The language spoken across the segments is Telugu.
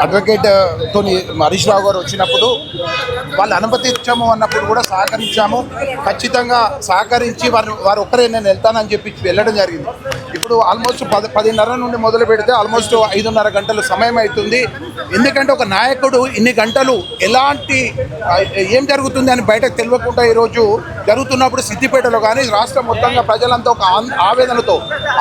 అడ్వకేట్ తోని హరీష్ రావు గారు వచ్చినప్పుడు వాళ్ళు అనుమతి ఇచ్చాము అన్నప్పుడు కూడా సహకరించాము. ఖచ్చితంగా సహకరించి వారు ఒక్కరే నేను వెళ్తానని చెప్పి వెళ్ళడం జరిగింది. ఇప్పుడు ఆల్మోస్ట్ 10:30 నుండి మొదలు పెడితే ఆల్మోస్ట్ 5:30 గంటలు సమయం అవుతుంది. ఎందుకంటే ఒక నాయకుడు ఇన్ని గంటలు ఎలాంటి ఏం జరుగుతుంది అని బయటకు తెలియకుండా ఈరోజు జరుగుతున్నప్పుడు సిద్దిపేటలో కానీ రాష్ట్రం మొత్తంగా ప్రజలంతా ఒక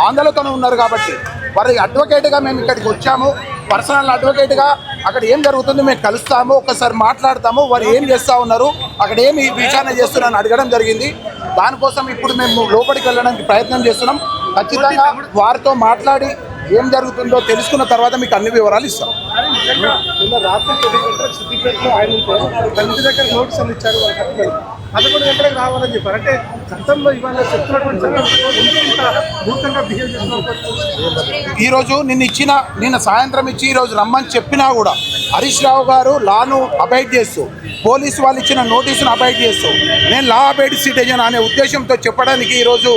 ఆందోళనతో ఉన్నారు. కాబట్టి వారి అడ్వకేట్గా మేము ఇక్కడికి వచ్చాము. పర్సనల్ అడ్వకేట్గా అక్కడ ఏం జరుగుతుంది మేము కలుస్తాము, ఒకసారి మాట్లాడతాము, వారు ఏం చేస్తూ ఉన్నారు, అక్కడ ఏమి విచారణ చేస్తున్నారని అడగడం జరిగింది. దానికోసం ఇప్పుడు మేము లోపలికి వెళ్ళడానికి ప్రయత్నం చేస్తున్నాం. ఖచ్చితంగా వారితో మాట్లాడి ఏం జరుగుతుందో తెలుసుకున్న తర్వాత మీకు అన్ని వివరాలు ఇస్తాం. రాత్రి 10 గంటలకు సిద్దిపేటలో ఆయన ఇంటి దగ్గర నోటీసులు ఇచ్చారు. 11 గంటలకు రావాలని చెప్పారు. అంటే చట్టంలో ఇవాళ చెప్తున్నటువంటి మూర్ఖంగా బిహేవ్ చేస్తున్నారు. ఈరోజు నిన్న సాయంత్రం ఇచ్చి ఈరోజు రమ్మని చెప్పినా కూడా హరీష్ రావు గారు లాను అబైడ్ చేస్తూ, పోలీసు వాళ్ళు ఇచ్చిన నోటీసును అబైడ్ చేస్తూ, నేను లా అబైడ్ సిటిజన్ అనే ఉద్దేశంతో చెప్పడానికి ఈరోజు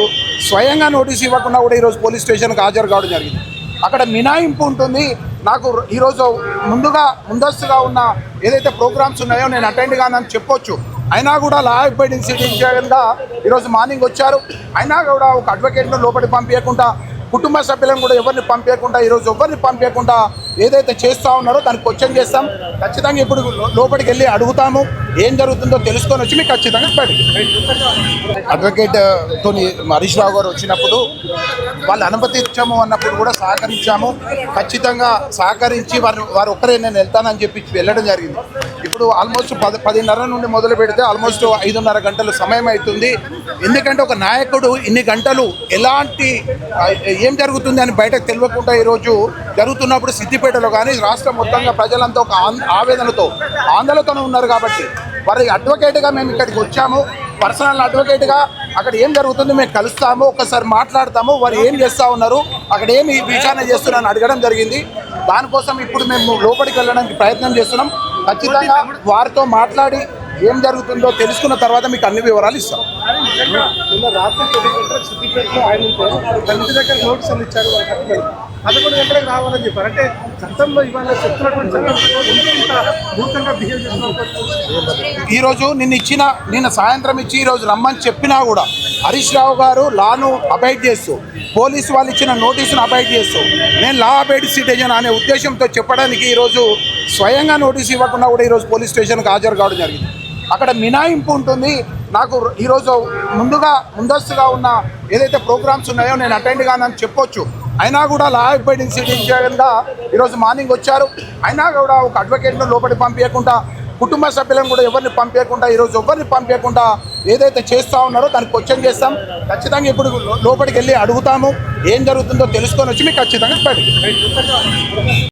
స్వయంగా నోటీసు ఇవ్వకుండా కూడా ఈరోజు పోలీస్ స్టేషన్కి హాజరు కావడం జరిగింది. అక్కడ మినాయింపు ఉంటుంది. నాకు ఈరోజు ముందస్తుగా ఉన్న ఏదైతే ప్రోగ్రామ్స్ ఉన్నాయో నేను అటెండ్ కానని చెప్పొచ్చు. అయినా కూడా లా అబైడింగ్ సిటిజన్గా ఈరోజు మార్నింగ్ వచ్చారు. అయినా కూడా ఒక అడ్వకేట్ను లోపలికి పంపించకుండా, కుటుంబ సభ్యులను కూడా ఎవరిని పంపించకుండా, ఈరోజు ఎవరిని పంపించకుండా ఏదైతే చేస్తూ ఉన్నారో దానికి క్వశ్చన్ చేస్తాం. ఖచ్చితంగా ఇప్పుడు లోపలికి వెళ్ళి అడుగుతాము, ఏం జరుగుతుందో తెలుసుకొని వచ్చి మీకు ఖచ్చితంగా బయటికి. అడ్వకేట్ తోని హరీష్ రావు గారు వచ్చినప్పుడు వాళ్ళు అనుమతి ఇచ్చాము అన్నప్పుడు కూడా సహకరించాము. ఖచ్చితంగా సహకరించి వారు ఒక్కరే నేను వెళ్తానని చెప్పి వెళ్ళడం జరిగింది. ఇప్పుడు ఆల్మోస్ట్ 10:30 నుండి మొదలు పెడితే ఆల్మోస్ట్ 5:30 గంటలు సమయం అవుతుంది. ఎందుకంటే ఒక నాయకుడు ఇన్ని గంటలు ఎలాంటి ఏం జరుగుతుంది అని బయటకు తెలియకుండా ఈరోజు జరుగుతున్నప్పుడు సిద్దిపేటలో కానీ రాష్ట్రం మొత్తంగా ప్రజలంతా ఒక ఆందోళనతో ఉన్నారు. కాబట్టి వారి అడ్వకేట్గా మేము ఇక్కడికి వచ్చాము. పర్సనల్ అడ్వకేట్గా అక్కడ ఏం జరుగుతుంది మేము కలుస్తాము, ఒకసారి మాట్లాడతాము, వారు ఏం చేస్తూ ఉన్నారు, అక్కడ ఏమి విచారణ చేస్తున్నారని అడగడం జరిగింది. దానికోసం ఇప్పుడు మేము లోపలికి వెళ్ళడానికి ప్రయత్నం చేస్తున్నాం. ఖచ్చితంగా వారితో మాట్లాడి ఏం జరుగుతుందో తెలుసుకున్న తర్వాత మీకు అన్ని వివరాలు ఇస్తాం. రాత్రి 10 గంటలకు సిద్దిపేటలో ఆయన ఇంటి దగ్గర నోటీసులు ఇచ్చారు. 11 గంటలకు రావాలని చెప్పారు. అంటే చట్టంలో ఇవాళ చెప్తున్నటువంటి మూర్ఖంగా బిహేవ్ చేస్తున్నారు. ఈరోజు నిన్న సాయంత్రం ఇచ్చి ఈరోజు రమ్మని చెప్పినా కూడా హరీష్ రావు గారు లాను అబైడ్ చేస్తూ, పోలీసు వాళ్ళు ఇచ్చిన నోటీసును అబైడ్ చేస్తూ, నేను లా అబైడ్ సిటిజన్ అనే ఉద్దేశంతో చెప్పడానికి ఈరోజు స్వయంగా నోటీసు ఇవ్వకుండా కూడా ఈరోజు పోలీస్ స్టేషన్కి హాజరు కావడం జరిగింది. అక్కడ మినాయింపు ఉంటుంది. నాకు ఈరోజు ముందస్తుగా ఉన్న ఏదైతే ప్రోగ్రామ్స్ ఉన్నాయో నేను అటెండ్ కానని చెప్పొచ్చు. అయినా కూడా లా అబైడింగ్ సిటిజన్గా ఈరోజు మార్నింగ్ వచ్చారు. అయినా కూడా ఒక అడ్వకేట్ను లోపలికి పంపించకుండా, కుటుంబ సభ్యులను కూడా ఎవరిని పంపించకుండా ఏదైతే చేస్తూ ఉన్నారో దానికి క్వశ్చన్ చేస్తాం. ఖచ్చితంగా ఇప్పుడు లోపలికి వెళ్ళి అడుగుతాము, ఏం జరుగుతుందో తెలుసుకొని వచ్చి మీకు ఖచ్చితంగా బయటికి.